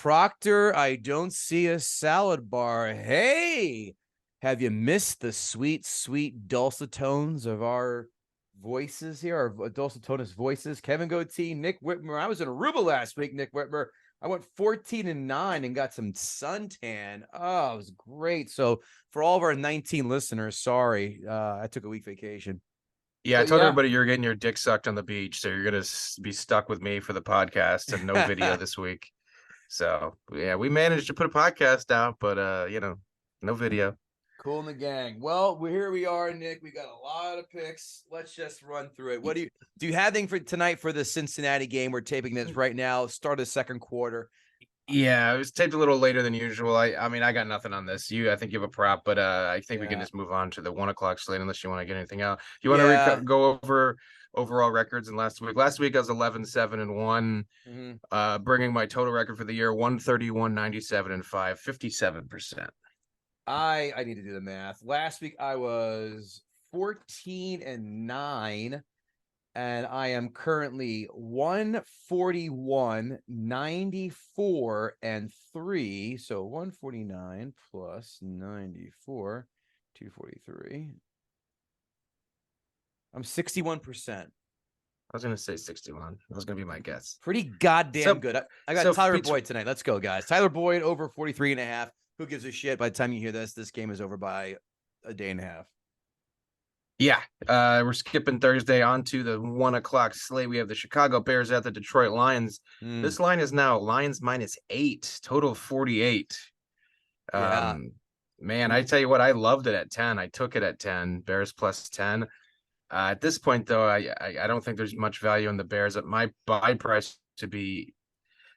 Proctor, I don't see a salad bar. Hey, have you missed the sweet, sweet dulcet tones of our voices here, our dulcitonous voices? Kevin Gootee, Nick Whitmer. I was in Aruba last week, Nick Whitmer. I went 14-9 and got some suntan. Oh, it was great. So for all of our 19 listeners, sorry, I took a week vacation. Yeah, I told everybody you're getting your dick sucked on the beach, so you're going to be stuck with me for the podcast and no video this week. So, yeah, we managed to put a podcast out, but, no video. Cool in the gang. Well, here we are, Nick. We got a lot of picks. Let's just run through it. What do you have anything for tonight for the Cincinnati game? We're taping this right now, start of the second quarter. Yeah, it was taped a little later than usual. I mean, I got nothing on this. I think you have a prop, but I think we can just move on to the 1 o'clock slate unless you want to get anything out. You want to go over overall records in last week? Last week I was 11-7-1, bringing my total record for the year 131-97-5, 57%. I need to do the math. Last week I was 14-9. And I am currently 141-94-3. So 149 plus 94, 243. I'm 61%. I was going to say 61. That was going to be my guess. Pretty goddamn good. I got Tyler Boyd tonight. Let's go, guys. Tyler Boyd over 43.5. Who gives a shit? By the time you hear this game is over by a day and a half. Yeah, we're skipping Thursday onto the 1 o'clock slate. We have the Chicago Bears at the Detroit Lions. This line is now Lions -8, total 48. Man, I tell you what, I loved it at 10. I took it at 10, Bears +10. At this point, though, I don't think there's much value in the Bears. My buy price to be,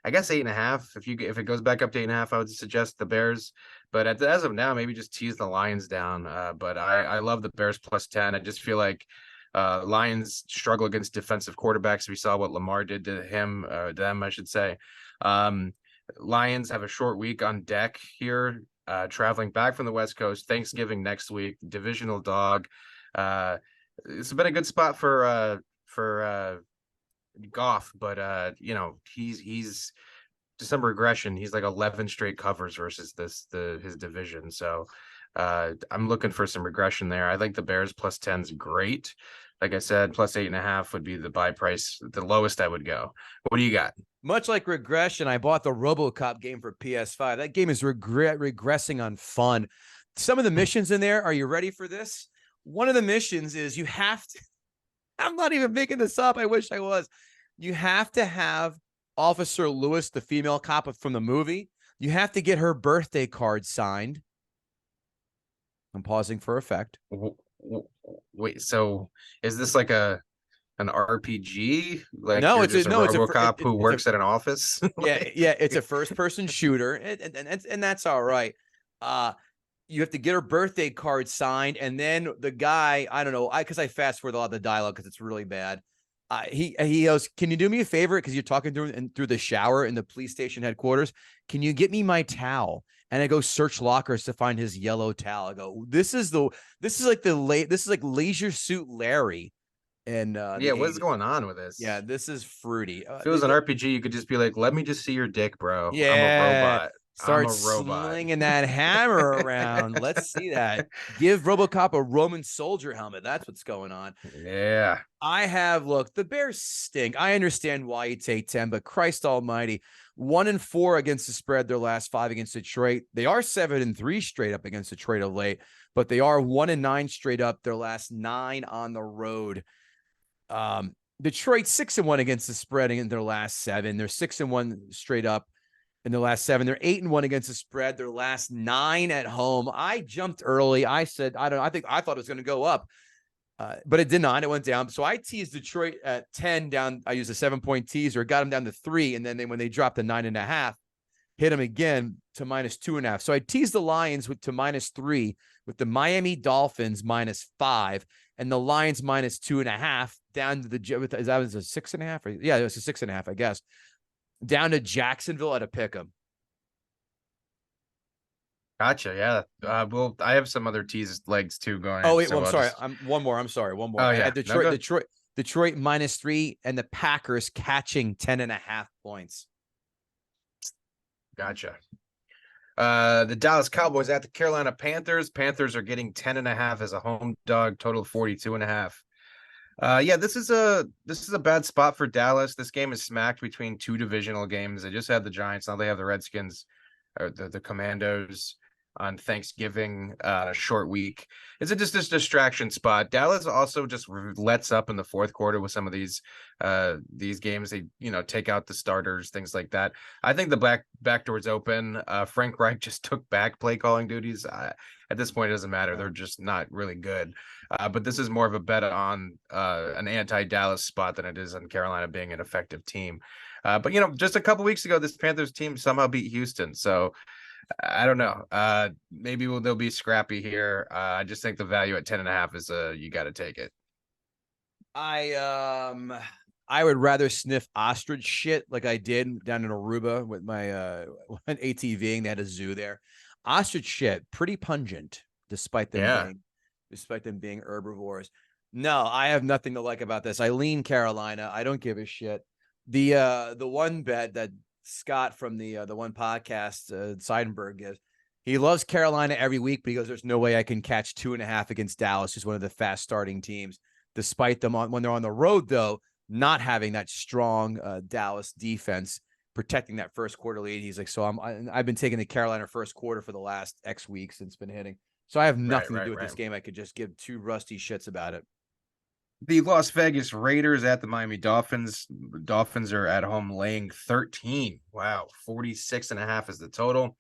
I guess, 8.5. If it goes back up to 8.5, I would suggest the Bears. But as of now, maybe just tease the Lions down. But I love the Bears +10. I just feel like Lions struggle against defensive quarterbacks. We saw what Lamar did to them, I should say. Lions have a short week on deck here, traveling back from the West Coast. Thanksgiving next week, divisional dog. It's been a good spot for Goff, but he's December regression. He's like 11 straight covers versus his division. So I'm looking for some regression there. I think the Bears +10 is great. Like I said, +8.5 would be the buy price, the lowest I would go. What do you got? Much like regression, I bought the RoboCop game for PS5. That game is regressing on fun. Some of the missions in there, are you ready for this? One of the missions is you have to, I'm not even making this up. I wish I was. You have to have Officer Lewis, the female cop from the movie. You have to get her birthday card signed. I'm pausing for effect. Wait, so is this like an RPG? Like, no, it's a RoboCop who works at an office. Yeah, it's a first-person shooter, and that's all right. You have to get her birthday card signed, and then the guy, I don't know, because I fast forward a lot of the dialogue because it's really bad. He goes, "Can you do me a favor? Because you're talking through the shower in the police station headquarters. Can you get me my towel?" And I go search lockers to find his yellow towel. I go, this is like Leisure Suit Larry. And what's going on with this? Yeah, this is fruity. If it was an RPG, you could just be like, "Let me just see your dick, bro. Yeah, I'm a robot. Start slinging that hammer around. Let's see that. Give RoboCop a Roman soldier helmet. That's what's going on. Yeah. Look, the Bears stink. I understand why you take 10, but Christ almighty, 1-4 against the spread their last 5 against Detroit. They are 7-3 straight up against Detroit of late, but they are 1-9 straight up their last 9 on the road. Detroit 6-1 against the spread in their last 7. They're 6-1 straight up in the last 7. They're 8-1 against the spread their last 9 at home. I jumped early. I said, I thought it was going to go up, but it did not. It went down. So I teased Detroit at 10 down. I used a 7-point teaser, got them down to 3. And then when they dropped to 9.5, hit them again to -2.5. So I teased the Lions to -3 with the Miami Dolphins -5 and the Lions -2.5 down to that was a 6.5. Yeah, it was a 6.5, I guess. Down to Jacksonville at a pick'em. Gotcha. Yeah. Well, I have some other tease legs too going. Oh wait, I'm sorry. One more. Oh yeah. Detroit -3 and the Packers catching 10.5 points. Gotcha. The Dallas Cowboys at the Carolina Panthers. Panthers are getting 10.5 as a home dog, total 42.5. Yeah, this is a bad spot for Dallas. This game is smacked between two divisional games. They just had the Giants, now they have the Redskins or the Commandos on Thanksgiving, a short week. It's just this distraction spot. Dallas also just lets up in the fourth quarter with some of these games. They take out the starters, things like that. I think the back door's open. Frank Reich just took back play calling duties. At this point, it doesn't matter. They're just not really good. But this is more of a bet on an anti-Dallas spot than it is on Carolina being an effective team. But just a couple weeks ago, this Panthers team somehow beat Houston. So I don't know. Maybe they'll be scrappy here. I just think the value at 10.5 is you got to take it. I would rather sniff ostrich shit like I did down in Aruba with my ATVing. They had a zoo there. Ostrich shit, pretty pungent, despite them being herbivores. No, I have nothing to like about this. I lean Carolina. I don't give a shit. The one bet that Scott from the one podcast, Seidenberg, gives, he loves Carolina every week, but he goes, there's no way I can catch 2.5 against Dallas, who's one of the fast starting teams, despite them when they're on the road, though, not having that strong Dallas defense protecting that first quarter lead. He's like, so I've been taking the Carolina first quarter for the last X weeks since it's been hitting. So I have nothing to do with this game. I could just give two rusty shits about it. The Las Vegas Raiders at the Miami Dolphins. Dolphins are at home laying 13. Wow. 46.5 is the total.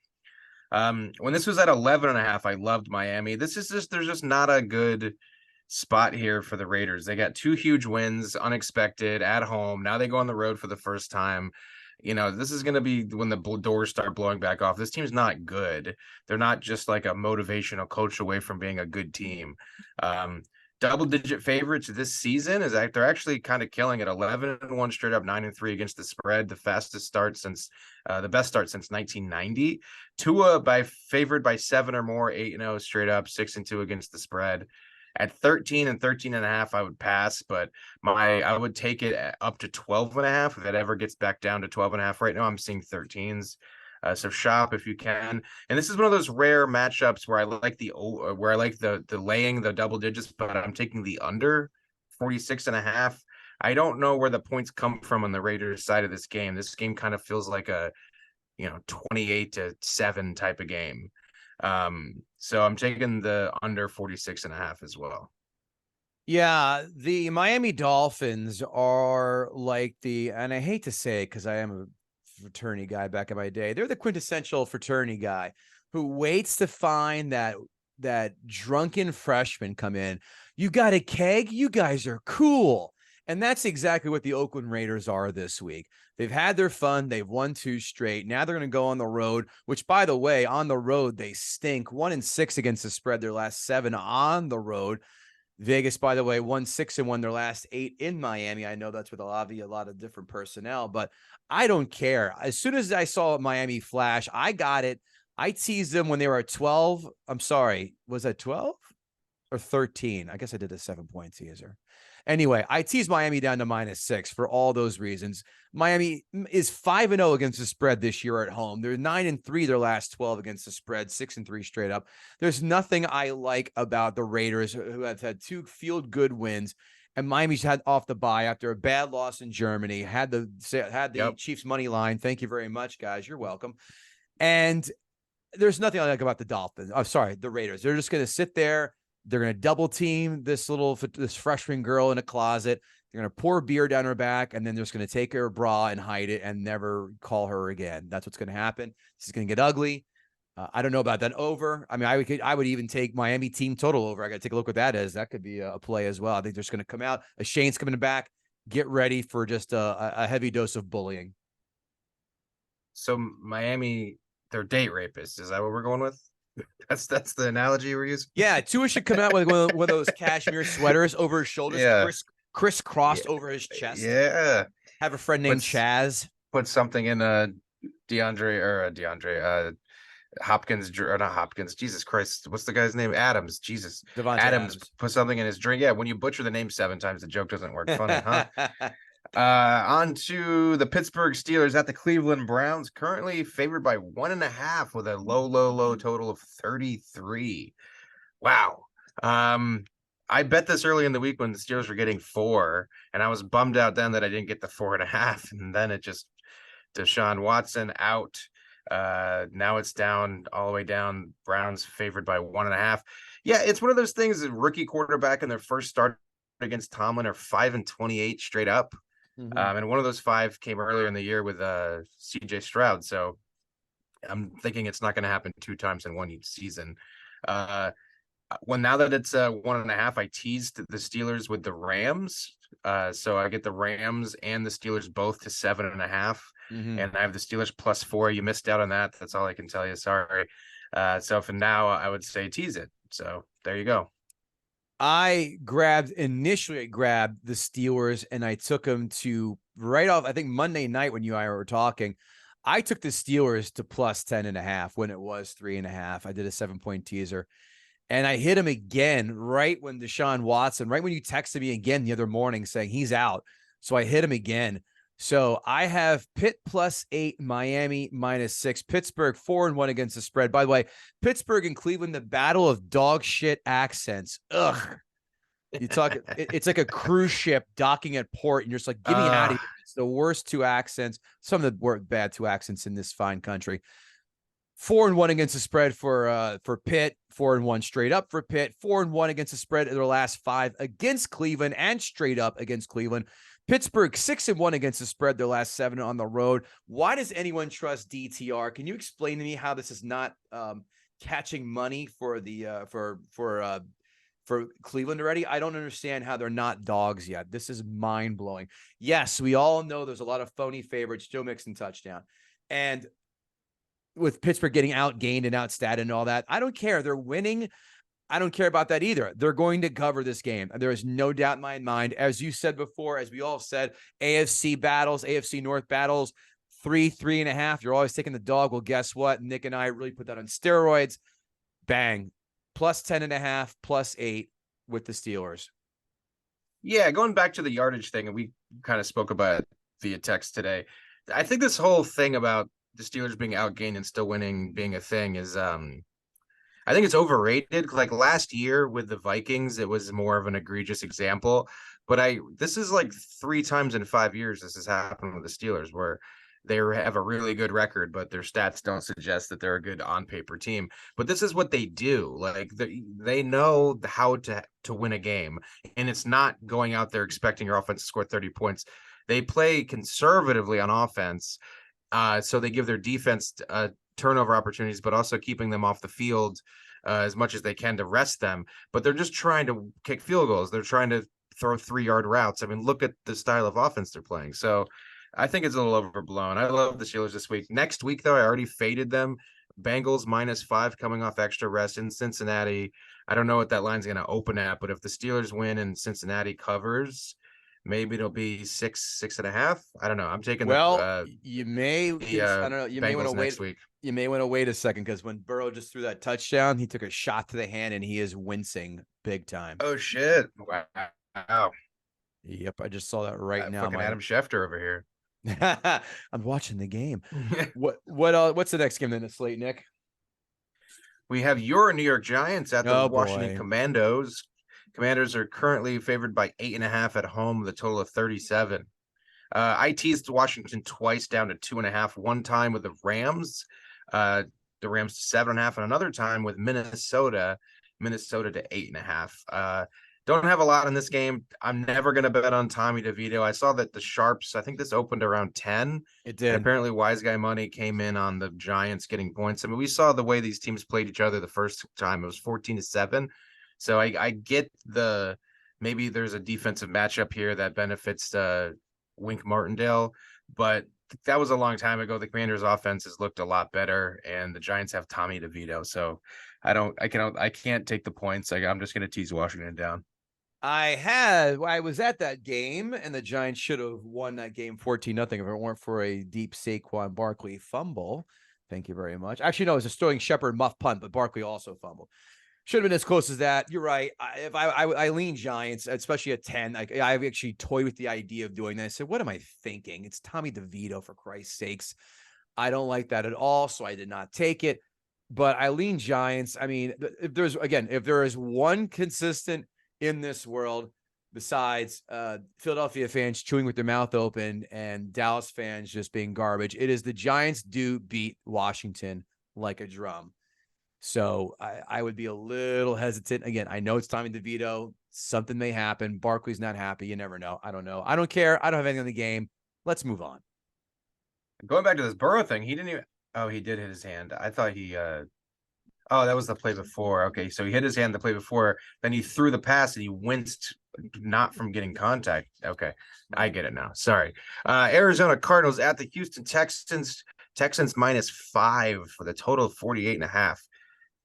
When this was at 11.5, I loved Miami. There's just not a good spot here for the Raiders. They got two huge wins, unexpected, at home. Now they go on the road for the first time. This is going to be when the doors start blowing back off. This team's not good. They're not just like a motivational coach away from being a good team. Double-digit favorites this season they're actually kind of killing it. 11-1 straight up, 9-3 against the spread. The fastest start since the best start since 1990. Tua favored by 7 or more, 8-0 straight up, 6-2 against the spread. At 13 and 13.5, I would pass, but I would take it up to 12.5 if it ever gets back down to 12.5. Right now, I'm seeing 13s. So shop if you can. And this is one of those rare matchups where I like the laying the double digits, but I'm taking the under 46.5. I don't know where the points come from on the Raiders side of this game. This game kind of feels like a 28-7 type of game. So I'm taking the under 46.5 as well. Yeah, the Miami Dolphins are like and I hate to say it because I am a fraternity guy back in my day. They're the quintessential fraternity guy who waits to find that drunken freshman come in. You got a keg? You guys are cool. And that's exactly what the Oakland Raiders are this week. They've had their fun. They've won 2 straight. Now they're going to go on the road, which, by the way, on the road, they stink. 1-6 against the spread their last 7 on the road. Vegas, by the way, 1-6-1 their last 8 in Miami. I know that's with a lot of different personnel, but I don't care. As soon as I saw Miami flash, I got it. I teased them when they were at 12. I'm sorry. Was that 12 or 13? I guess I did a 7-point teaser. Anyway, I teased Miami down to -6 for all those reasons. Miami is 5-0 against the spread this year at home. They're 9-3 their last 12 against the spread, 6-3 straight up. There's nothing I like about the Raiders, who have had 2 field-good wins, and Miami's had off the bye after a bad loss in Germany. Had the Chiefs money line. Thank you very much, guys. You're welcome. And there's nothing I like about the Dolphins. I'm sorry, the Raiders. They're just going to sit there. They're going to double team this freshman girl in a closet. They're going to pour beer down her back, and then they're just going to take her bra and hide it and never call her again. That's what's going to happen. This is going to get ugly. I don't know about that over. I mean, I would even take Miami team total over. I got to take a look what that is. That could be a play as well. I think they're just going to come out. Shane's coming back. Get ready for just a heavy dose of bullying. So Miami, they're date rapists. Is that what we're going with? That's the analogy we're using. Yeah, Tua should come out with one of those cashmere sweaters over his shoulders, crisscrossed over his chest. Yeah. Have a friend named Chaz. Put something in Hopkins, or not Hopkins. Jesus Christ, what's the guy's name? Adams. Jesus, Adams. Put something in his drink. Yeah, when you butcher the name 7 times, the joke doesn't work. Funny, huh? On to the Pittsburgh Steelers at the Cleveland Browns, currently favored by 1.5 with a low total of 33. Wow. I bet this early in the week when the Steelers were getting 4, and I was bummed out then that I didn't get the 4.5, and then it just Deshaun Watson out. Now it's down all the way down. Browns favored by 1.5. Yeah, it's one of those things. A rookie quarterback in their first start against Tomlin are 5-28 straight up. And one of those 5 came earlier in the year with CJ Stroud. So I'm thinking it's not going to happen 2 times in one season. Now that it's 1.5, I teased the Steelers with the Rams. So I get the Rams and the Steelers both to 7.5. And I have the Steelers +4. You missed out on that. That's all I can tell you. Sorry. So for now, I would say tease it. So there you go. Initially I grabbed the Steelers and I took them to right off. I think Monday night when you and I were talking, I took the Steelers to +10.5 when it was 3.5. I did a 7-point teaser and I hit him again right when Deshaun Watson, right when you texted me again the other morning saying he's out. So I hit him again. So I have Pitt +8, Miami -6, Pittsburgh 4-1 against the spread. By the way, Pittsburgh and Cleveland, the battle of dog shit accents. Ugh. You talk, it's like a cruise ship docking at port, and you're just like, get me out of here. It's the worst 2 accents, some of the bad 2 accents in this fine country. 4-1 against the spread for Pitt, 4-1 straight up for Pitt, 4-1 against the spread in their last 5 against Cleveland and straight up against Cleveland. Pittsburgh 6-1 against the spread, their last 7 on the road. Why does anyone trust DTR? Can you explain to me how this is not catching money for the for Cleveland already? I don't understand how they're not dogs yet. This is mind blowing. Yes, we all know there's a lot of phony favorites. Joe Mixon touchdown, and with Pittsburgh getting outgained and outstatted and all that, I don't care. They're winning. I don't care about that either. They're going to cover this game. There is no doubt in my mind. As you said before, as we all said, AFC battles, AFC North battles, 3.5. You're always taking the dog. Well, guess what? Nick and I really put that on steroids. Bang. +10.5, +8 with the Steelers. Yeah, going back to the yardage thing, and we kind of spoke about it via text today. I think this whole thing about the Steelers being outgained and still winning being a thing is I think it's overrated. Like last year with the Vikings, it was more of an egregious example. But this is like 3 times in 5 years this has happened with the Steelers, where they have a really good record, but their stats don't suggest that they're a good on paper team. But this is what they do. Like they know how to win a game, and it's not going out there expecting your offense to score 30 points. They play conservatively on offense, so they give their defense turnover opportunities, but also keeping them off the field as much as they can to rest them. But they're just trying to kick field goals. They're trying to throw 3-yard routes. I mean, look at the style of offense they're playing. So I think it's a little overblown. I love the Steelers this week. Next week, though, I already faded them. Bengals -5 coming off extra rest in Cincinnati. I don't know what that line's going to open at, but if the Steelers win and Cincinnati covers, maybe it'll be 6.5. I don't know. I'm taking you may. I don't know. You may want to wait next week. You may want to wait a second, because when Burrow just threw that touchdown, he took a shot to the hand and he is wincing big time. Oh shit! Wow. Yep, I just saw that right now. Fucking Adam Schefter over here. I'm watching the game. What's the next game in the slate, Nick? We have your New York Giants at the Washington boy. Commandos. Commanders are currently favored by 8.5 at home, with a total of 37. I teased Washington twice down to 2.5, one time with the Rams, the Rams to 7.5, and another time with Minnesota to 8.5. Don't have a lot in this game. I'm never going to bet on Tommy DeVito. I saw that the Sharps, I think this opened around 10. It did. And apparently Wise Guy money came in on the Giants getting points. I mean, we saw the way these teams played each other the first time. It was 14-7. So I get maybe there's a defensive matchup here that benefits Wink Martindale, but that was a long time ago. The Commanders' offense has looked a lot better, and the Giants have Tommy DeVito. So I can't take the points. I'm just going to tease Washington down. I was at that game, and the Giants should have won that game 14-0 if it weren't for a deep Saquon Barkley fumble. Thank you very much. Actually, no, it was a Sterling Shepard muff punt, but Barkley also fumbled. Should have been as close as that. You're right. I lean Giants, especially at 10. I actually toyed with the idea of doing that. I said, what am I thinking? It's Tommy DeVito, for Christ's sakes. I don't like that at all, so I did not take it. But I lean Giants. I mean, if there is one consistent in this world besides Philadelphia fans chewing with their mouth open and Dallas fans just being garbage, it is the Giants do beat Washington like a drum. So I would be a little hesitant. Again, I know it's Tommy DeVito. Something may happen. Barkley's not happy. You never know. I don't know. I don't care. I don't have anything on the game. Let's move on. Going back to this Burrow thing, he didn't even. Oh, he did hit his hand. I thought he. Oh, that was the play before. Okay, so he hit his hand the play before. Then he threw the pass and he winced, not from getting contact. Okay, I get it now. Sorry. Arizona Cardinals at the Houston Texans. Texans -5 for the total of 48.5.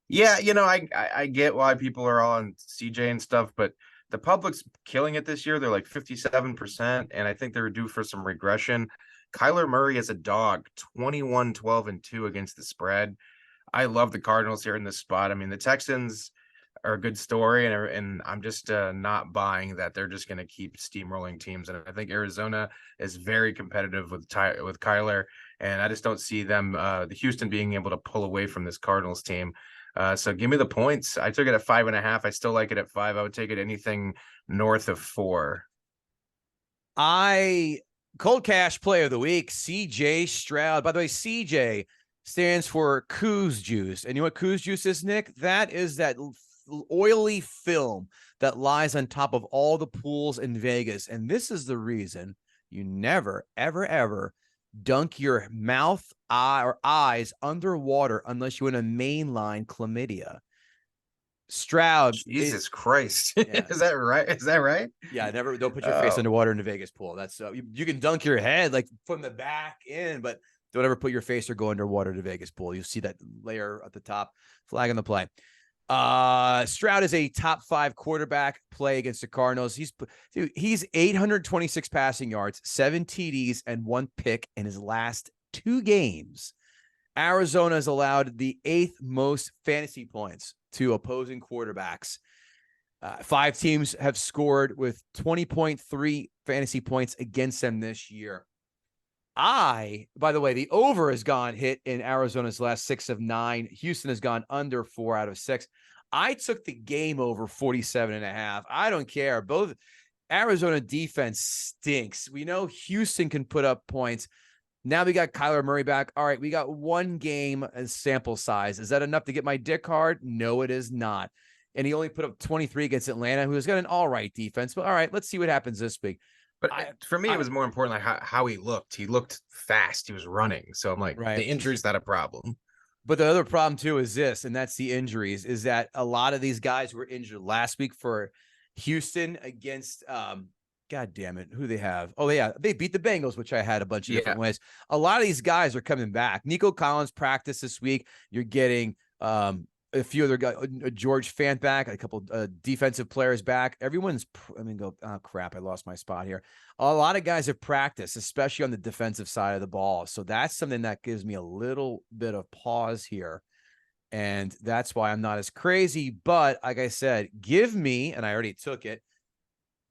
Yeah, I get why people are all on CJ and stuff, but the public's killing it this year. They're like 57%, and I think they're due for some regression. Kyler Murray is a dog, 21-12-2 against the spread. I love the Cardinals here in this spot. I mean, the Texans are a good story, and I'm just not buying that they're just going to keep steamrolling teams. And I think Arizona is very competitive with Kyler, and I just don't see them, the Houston, being able to pull away from this Cardinals team. So give me the points. I took it at 5.5. I still like it at 5. I would take it anything north of 4. Cold Cash Player of the Week, CJ Stroud. By the way, CJ stands for Coos Juice. And you know what Coos Juice is, Nick? That is that oily film that lies on top of all the pools in Vegas. And this is the reason you never, ever, ever dunk your mouth, eye, or eyes underwater unless you want a mainline chlamydia. Stroud. Jesus Christ. Yeah. Is that right? Is that right? Yeah, don't put your face underwater in a Vegas pool. That's you can dunk your head like from the back in, but don't ever put your face or go underwater in a Vegas pool. You'll see that layer at the top, flag on the play. Stroud is a top 5 quarterback play against the Cardinals. He's 826 passing yards, 7 TDs, and 1 pick in his last 2 games. Arizona has allowed the 8th most fantasy points to opposing quarterbacks. 5 teams have scored with 20.3 fantasy points against them this year. By the way, the over has gone hit in Arizona's last 6 of 9. Houston has gone under 4 out of 6. I took the game over 47.5. I don't care. Both Arizona defense stinks. We know Houston can put up points. Now we got Kyler Murray back. All right, we got 1 game as sample size. Is that enough to get my dick hard? No, it is not. And he only put up 23 against Atlanta, who has got an all right defense. But all right, let's see what happens this week. But for me, it was more important like how he looked. He looked fast. He was running. So I'm like, the injury's not a problem. But the other problem, too, is this, and that's the injuries, is that a lot of these guys were injured last week for Houston against God damn it, who they have. Oh, yeah, they beat the Bengals, which I had a bunch of different ways. A lot of these guys are coming back. Nico Collins practiced this week. You're getting a few other guys, George Fant back, a couple defensive players back. Everyone's, oh, crap, I lost my spot here. A lot of guys have practiced, especially on the defensive side of the ball. So that's something that gives me a little bit of pause here. And that's why I'm not as crazy. But like I said, give me, and I already took it,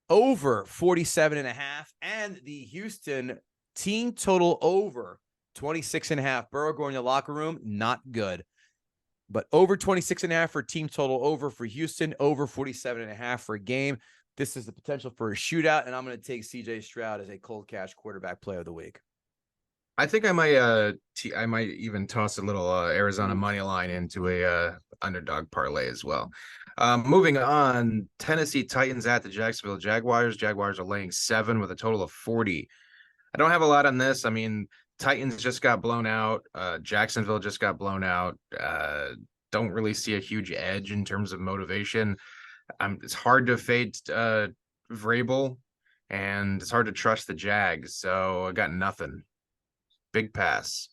over 47.5 and the Houston team total over 26.5. Burrow going to the locker room, not good. But over 26.5 for team total over for Houston, over 47.5 for a game. This is the potential for a shootout, and I'm going to take CJ Stroud as a cold cash quarterback play of the week. I think I might even toss a little Arizona money line into a underdog parlay as well. Moving on, Tennessee Titans at the Jacksonville Jaguars. Jaguars are laying 7 with a total of 40. I don't have a lot on this. I mean, Titans just got blown out. Jacksonville just got blown out. Don't really see a huge edge in terms of motivation. It's hard to fade Vrabel, and it's hard to trust the Jags. So I got nothing. Big pass.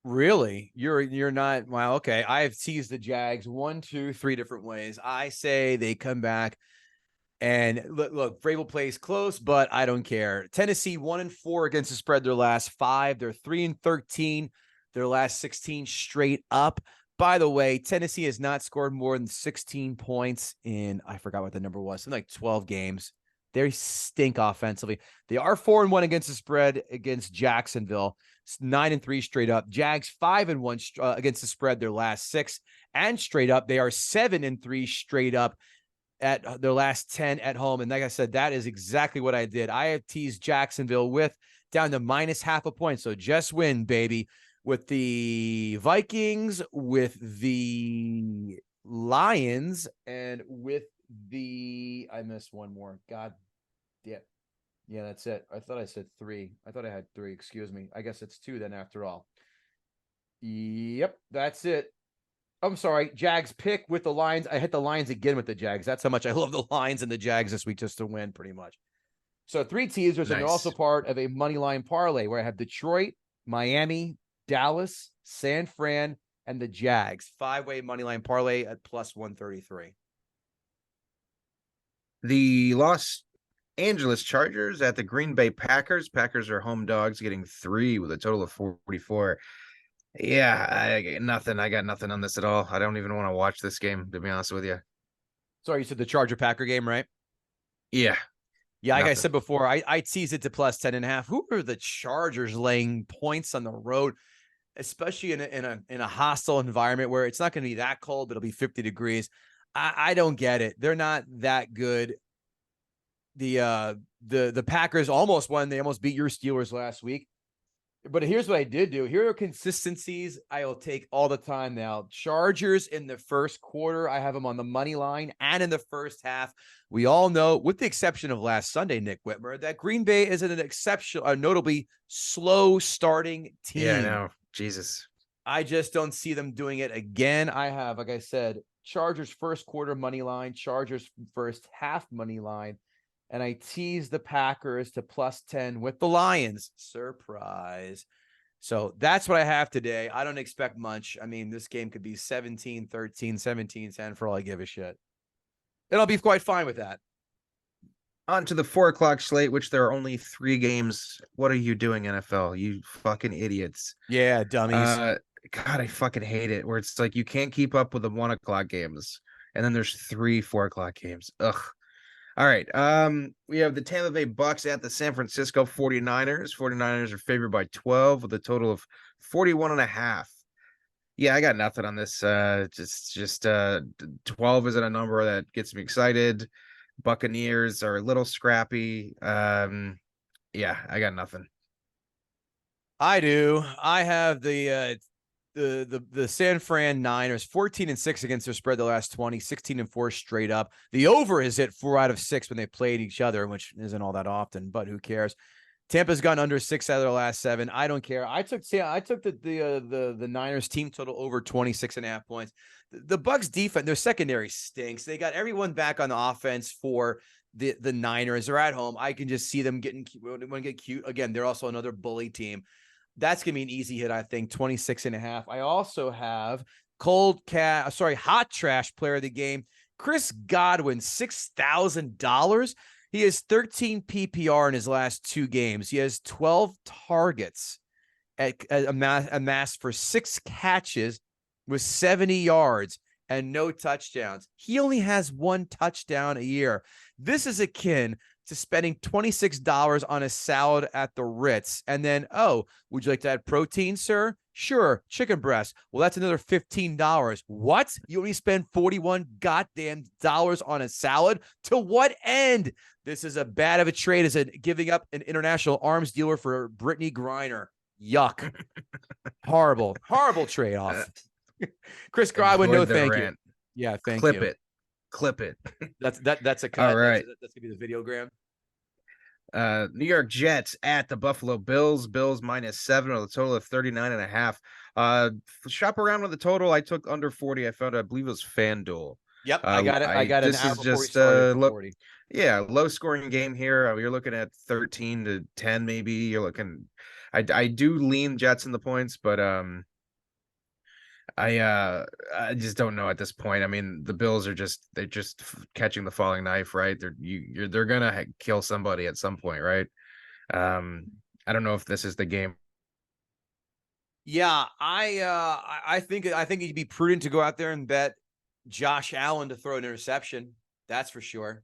Really? You're not. Well, okay. I have teased the Jags 1, 2, 3 different ways. I say they come back. And look, Vrabel plays close, but I don't care. Tennessee 1-4 against the spread their last 5. They're 3-13 their last 16 straight up. By the way, Tennessee has not scored more than 16 points in, I forgot what the number was, something like 12 games. They stink offensively. They are 4-1 against the spread against Jacksonville. It's 9-3 straight up. Jags 5-1 against the spread their last 6, and straight up they are 7-3 straight up at their last 10 at home. And like I said, that is exactly what I did. I have teased Jacksonville with down to minus half a point. So just win, baby, with the Vikings, with the Lions, and with I missed one more. God damn. Yeah, that's it. I thought I said 3. I thought I had 3. Excuse me. I guess it's 2 then after all. Yep, that's it. I'm sorry. Jags pick with the Lions. I hit the Lions again with the Jags. That's how much I love the Lions and the Jags this week, just to win pretty much. So 3 teasers, and they're also part of a money line parlay where I have Detroit, Miami, Dallas, San Fran, and the Jags. 5-way money line parlay at plus 133. The Los Angeles Chargers at the Green Bay Packers. Packers are home dogs, getting 3 with a total of 44. Yeah, I got nothing on this at all. I don't even want to watch this game, to be honest with you. Sorry, you said the Charger Packer game, right? Yeah. Yeah, like I said before, I tease it to plus 10.5. Who are the Chargers laying points on the road, especially in a hostile environment where it's not going to be that cold, but it'll be 50 degrees? I don't get it. They're not that good. The Packers almost won. They almost beat your Steelers last week. But here's what I did do. Here are consistencies I'll take all the time now. Chargers in the first quarter. I have them on the money line and in the first half. We all know, with the exception of last Sunday, Nick Whitmer, that Green Bay is an exceptional, a notably slow starting team. Yeah, I know. Jesus. I just don't see them doing it again. I have, like I said, Chargers first quarter money line, Chargers first half money line. And I tease the Packers to plus 10 with the Lions. Surprise. So that's what I have today. I don't expect much. I mean, this game could be 17-13, 17-10 for all I give a shit. And I'll be quite fine with that. On to the 4:00 slate, which there are only 3 games. What are you doing, NFL? You fucking idiots. Yeah, dummies. God, I fucking hate it. Where it's like you can't keep up with the 1:00 games. And then there's 3 4:00 games. Ugh. All right. We have the Tampa Bay Bucks at the San Francisco 49ers. 49ers are favored by 12 with a total of 41.5. Yeah, I got nothing on this. Just 12 isn't a number that gets me excited. Buccaneers are a little scrappy. Yeah, I got nothing. I do. I have the San Fran Niners 14-6 against their spread the last 20, 16-4 straight up. The over is at 4 out of 6 when they played each other, which isn't all that often, but who cares? Tampa's gone under 6 out of their last 7. I don't care. I took the Niners team total over 26.5 points. The Bucs defense, their secondary stinks. They got everyone back on the offense for the Niners. They're at home. I can just see them getting cute. Again, they're also another bully team. That's going to be an easy hit, I think, 26.5. I also have hot trash player of the game, Chris Godwin, $6,000. He has 13 PPR in his last 2 games. He has 12 targets amassed for 6 catches with 70 yards and no touchdowns. He only has 1 touchdown a year. This is akin to spending $26 on a salad at the Ritz. And then, would you like to add protein, sir? Sure. Chicken breast. Well, that's another $15. What? You only spend 41 goddamn dollars on a salad? To what end? This is as bad of a trade as giving up an international arms dealer for Brittany Griner. Yuck. Horrible trade-off. Chris Godwin, no thank you. Yeah, thank you. Clip it. That's a cut. All right. That's gonna be the videogram. New York Jets at the Buffalo Bills. Bills -7 with a total of 39.5. Shop around with the total. I took under 40. I found, I believe it was FanDuel. Yep, I got it. I got it. This is just low scoring game here. You're looking at 13-10, maybe. You're looking. I do lean Jets in the points, but I just don't know at this point. I mean, the Bills are just catching the falling knife, right? They're gonna kill somebody at some point, right? I don't know if this is the game Yeah, I think it'd be prudent to go out there and bet Josh Allen to throw an interception. That's for sure.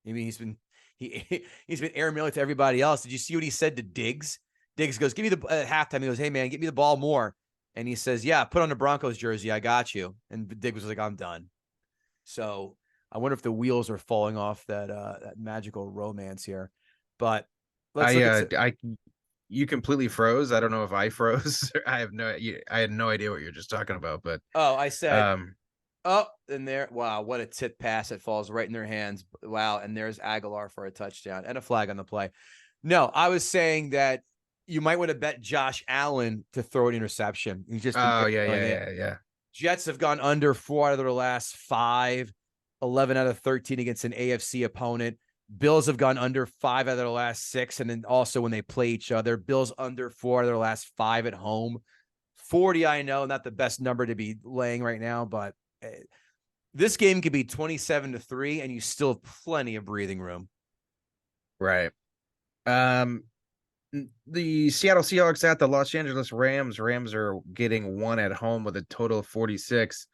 I mean, he's been airmailing to everybody else. Did you see what he said to Diggs? Diggs goes, "Give me the at halftime." He goes, "Hey man, get me the ball more." And he says, "Yeah, put on the Broncos jersey. I got you." And Diggs was like, "I'm done." So I wonder if the wheels are falling off that magical romance here. But let's look at You completely froze. I don't know if I froze. I had no idea what you're just talking about, but I said, um, oh, and there, wow, what a tip pass. It falls right in their hands. Wow. And there's Aguilar for a touchdown and a flag on the play. No, I was saying that you might want to bet Josh Allen to throw an interception. He's just been oh yeah, airmailing yeah, it. yeah, yeah. Jets have gone under 4 out of their last 5, 11 out of 13 against an AFC opponent. Bills have gone under 5 out of their last 6. And then also when they play each other, Bills under 4 out of their last 5 at home. 40, I know, not the best number to be laying right now, but this game could be 27-3, and you still have plenty of breathing room. Right. The Seattle Seahawks at the Los Angeles Rams. Rams are getting 1 at home with a total of 46.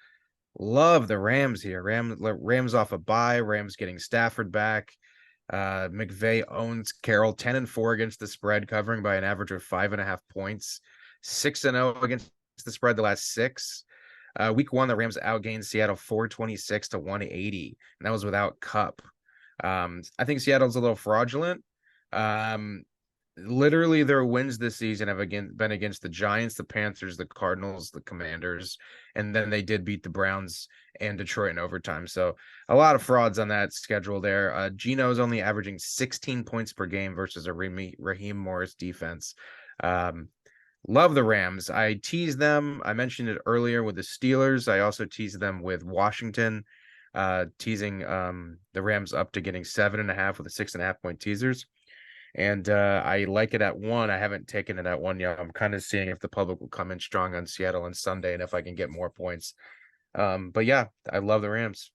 Love the Rams here. Rams off a bye. Rams getting Stafford back. McVay owns Carroll 10-4 against the spread, covering by an average of 5.5 points. 6-0 against the spread the last 6. Week 1, the Rams outgained Seattle 426 to 180, and that was without Cup. I think Seattle's a little fraudulent. Literally their wins this season have been against the Giants, the Panthers, the Cardinals, the Commanders, and then they did beat the Browns and Detroit in overtime. So a lot of frauds on that schedule there. Geno's only averaging 16 points per game versus a Raheem Morris defense. Love the Rams. I teased them. I mentioned it earlier with the Steelers. I also teased them with Washington, teasing the Rams up to getting 7.5 with a 6.5 point teasers. And I like it at 1. I haven't taken it at 1 yet. I'm kind of seeing if the public will come in strong on Seattle on Sunday and if I can get more points. But yeah, I love the Rams.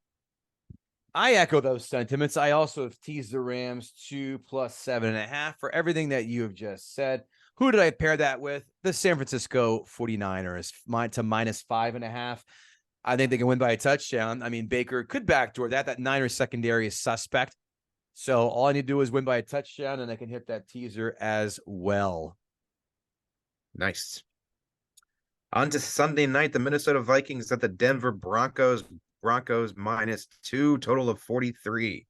I echo those sentiments. I also have teased the Rams 2 plus 7.5 for everything that you have just said. Who did I pair that with? The San Francisco 49ers to minus 5.5. I think they can win by a touchdown. I mean, Baker could backdoor that. That Niners secondary is suspect. So all I need to do is win by a touchdown, and I can hit that teaser as well. Nice. On to Sunday night, the Minnesota Vikings at the Denver Broncos. Broncos -2, total of 43.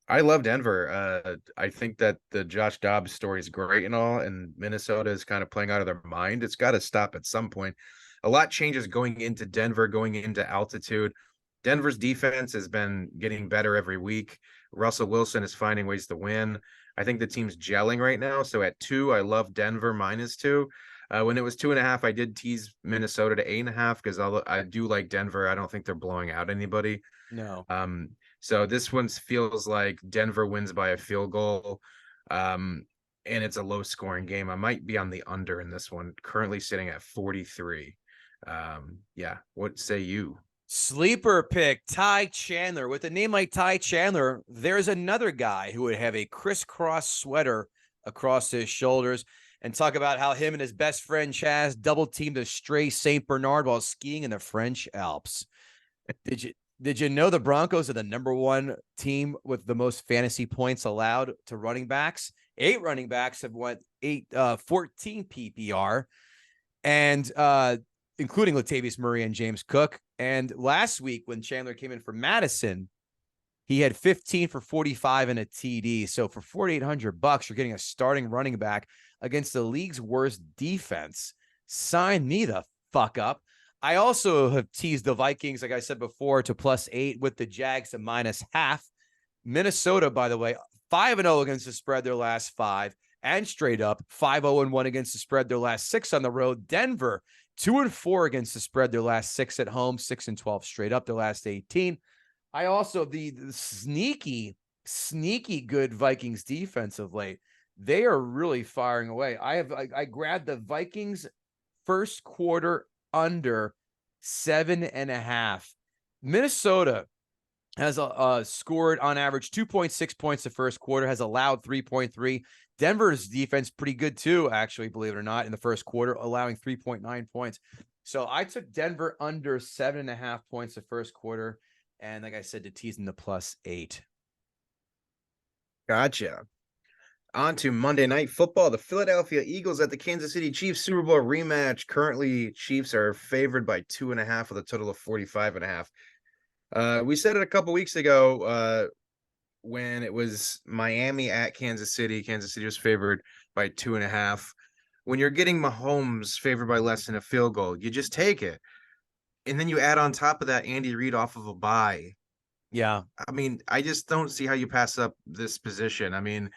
I love Denver. I think that the Josh Dobbs story is great and all, and Minnesota is kind of playing out of their mind. It's got to stop at some point. A lot changes going into Denver, going into altitude. Denver's defense has been getting better every week. Russell Wilson is finding ways to win. I think the team's gelling right now. So at 2, I love Denver -2. When it was 2.5, I did tease Minnesota to 8.5 because I do like Denver. I don't think they're blowing out anybody. No. So this one feels like Denver wins by a field goal. And it's a low scoring game. I might be on the under in this one, currently sitting at 43. Yeah. What say you? Sleeper pick, Ty Chandler. With a name like Ty Chandler, there's another guy who would have a crisscross sweater across his shoulders and talk about how him and his best friend Chaz double teamed a stray St. Bernard while skiing in the French Alps. Did you know the Broncos are the #1 team with the most fantasy points allowed to running backs? 8 running backs have won 14 PPR, and including Latavius Murray and James Cook. And last week when Chandler came in for Madison, he had 15 for 45 and a TD. So for $4,800, you're getting a starting running back against the league's worst defense. Sign me the fuck up. I also have teased the Vikings, like I said before, to +8 with the Jags to -0.5. Minnesota, by the way, 5-0 against the spread their last 5, and straight up 5-0-1 against the spread their last 6 on the road. Denver 2-4 against the spread their last 6 at home, 6-12 straight up their last 18. I also the sneaky good Vikings defense of late. They are really firing away. I grabbed the Vikings first quarter under 7.5. Minnesota has scored on average 2.6 points the first quarter, has allowed 3.3. Denver's defense pretty good too, actually, believe it or not, in the first quarter, allowing 3.9 points. So I took Denver under 7.5 points the first quarter. And like I said, to tease in the +8. Gotcha. On to Monday Night Football. The Philadelphia Eagles at the Kansas City Chiefs Super Bowl rematch. Currently, Chiefs are favored by 2.5 with a total of 45.5. We said it a couple weeks ago when it was Miami at Kansas City. Kansas City was favored by 2.5. When you're getting Mahomes favored by less than a field goal, you just take it. And then you add on top of that Andy Reid off of a bye. Yeah. I mean, I just don't see how you pass up this position. I mean,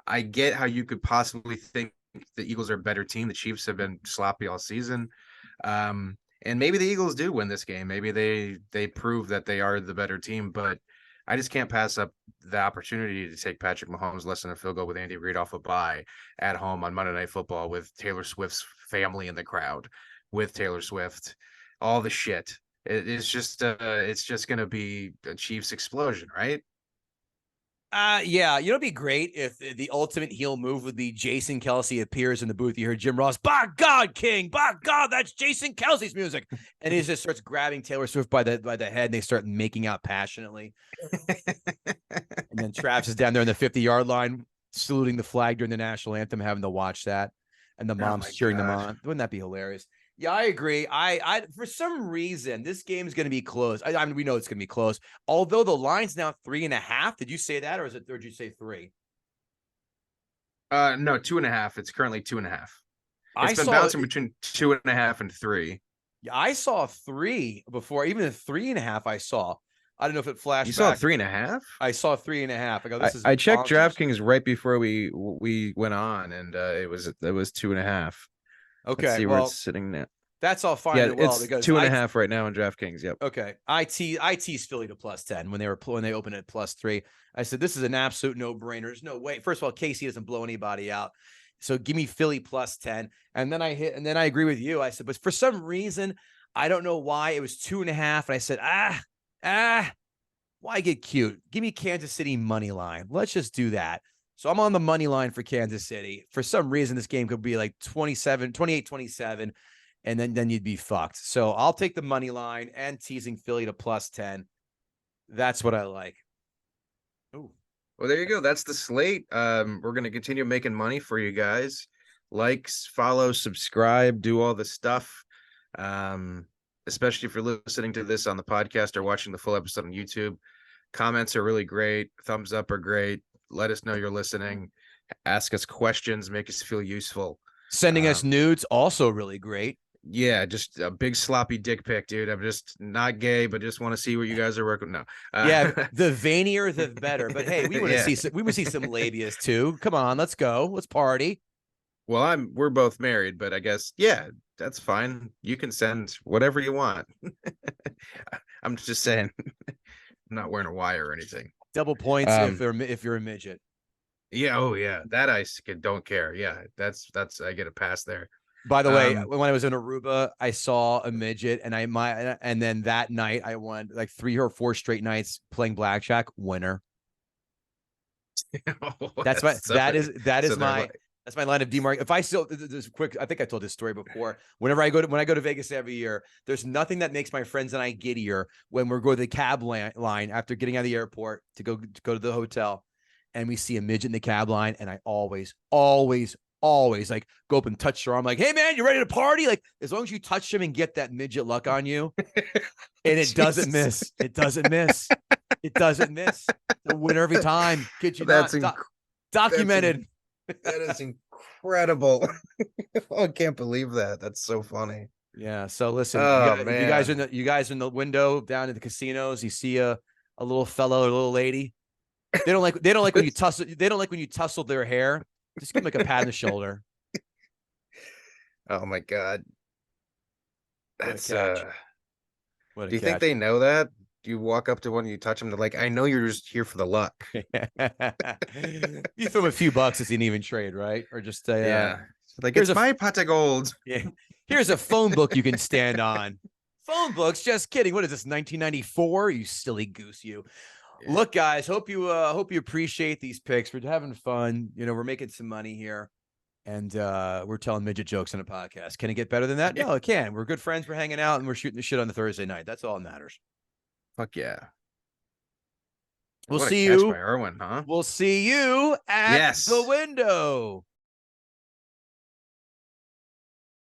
I get how you could possibly think the Eagles are a better team. The Chiefs have been sloppy all season. And maybe the Eagles do win this game. Maybe they prove that they are the better team, but I just can't pass up the opportunity to take Patrick Mahomes less than a field goal with Andy Reid off a bye at home on Monday Night Football with Taylor Swift's family in the crowd, with Taylor Swift, all the shit. It's just going to be a Chiefs explosion, right? Yeah, you know, it'd be great if the ultimate heel move would be Jason Kelce appears in the booth. You hear Jim Ross, by God, King, by God, that's Jason Kelce's music. And he just starts grabbing Taylor Swift by the head and they start making out passionately. And then Travis is down there on the 50-yard line, saluting the flag during the national anthem, having to watch that. And the mom's cheering them on. Wouldn't that be hilarious? Yeah, I agree. I for some reason, this game is going to be close. I mean, we know it's going to be close. Although the line's now 3.5. Did you say that, or did you say 3? No, 2.5. It's currently 2.5. It's been bouncing between 2.5 and 3. Yeah, I saw 3 before. Even the 3.5 I saw. I don't know if it flashed. You saw 3.5? I saw 3.5. I go, this is. I checked DraftKings right before we went on, and it was 2.5. Okay, let's see where it's sitting now. That's all fine. Yeah, and well, it's because 2.5 right now in DraftKings. Yep. Okay, I teased Philly to +10 when they opened at +3. I said this is an absolute no-brainer. There's no way. First of all, Casey doesn't blow anybody out, so give me Philly +10. And then I agree with you. I said, but for some reason, I don't know why it was 2.5, and I said, why get cute? Give me Kansas City money line. Let's just do that. So I'm on the money line for Kansas City. For some reason, this game could be like 28-27. And then you'd be fucked. So I'll take the money line and teasing Philly to +10. That's what I like. Oh, well, there you go. That's the slate. We're going to continue making money for you guys. Likes, follow, subscribe, do all the stuff. Especially if you're listening to this on the podcast or watching the full episode on YouTube. Comments are really great. Thumbs up are great. Let us know you're listening. Ask us questions. Make us feel useful. Sending us nudes, also really great. Yeah, just a big sloppy dick pic, dude. I'm just not gay, but just want to see what you guys are working. No, yeah, the veinier, the better. But hey, we want to see some labias too. Come on, let's go. Let's party. Well, we're both married, but I guess that's fine. You can send whatever you want. I'm just saying, I'm not wearing a wire or anything. Double points if you're a midget. Yeah. Oh yeah, that I don't care. Yeah, that's I get a pass there. By the way, when I was in Aruba, I saw a midget, and and then that night I won like 3 or 4 straight nights playing blackjack. Winner. That's my line of demarc. If I still this quick, I think I told this story before. When I go to Vegas every year, there's nothing that makes my friends and I giddier when we're going to the cab line after getting out of the airport to go to the hotel, and we see a midget in the cab line, and I always like go up and touch her arm, like, hey man, you ready to party? Like, as long as you touch him and get that midget luck on you, and it doesn't miss. It doesn't miss. The winner every time. Kid you not. Documented. That is incredible. I can't believe that. That's so funny. Yeah. So listen, man. you guys in the window down at the casinos, you see a little fellow or a little lady. They don't like when you tussle. They don't like when you tussle their hair. Just give them like a pat on the shoulder. Oh my God. That's do you think they know that? You walk up to one, you touch them, they're like, I know you're just here for the luck. You throw them a few bucks, it's an even trade, right? Or just like, here's my pot of gold. Yeah. Here's a phone book you can stand on. Phone books, just kidding. What is this, 1994? You silly goose, you. Look, guys, hope you appreciate these picks. We're having fun. We're making some money here, and we're telling midget jokes on a podcast. Can it get better than that? No, it can. We're good friends. We're hanging out, and we're shooting the shit on the Thursday night. That's all that matters. Fuck yeah. We'll What a see catch you. by Irwin, huh? We'll see you at the window.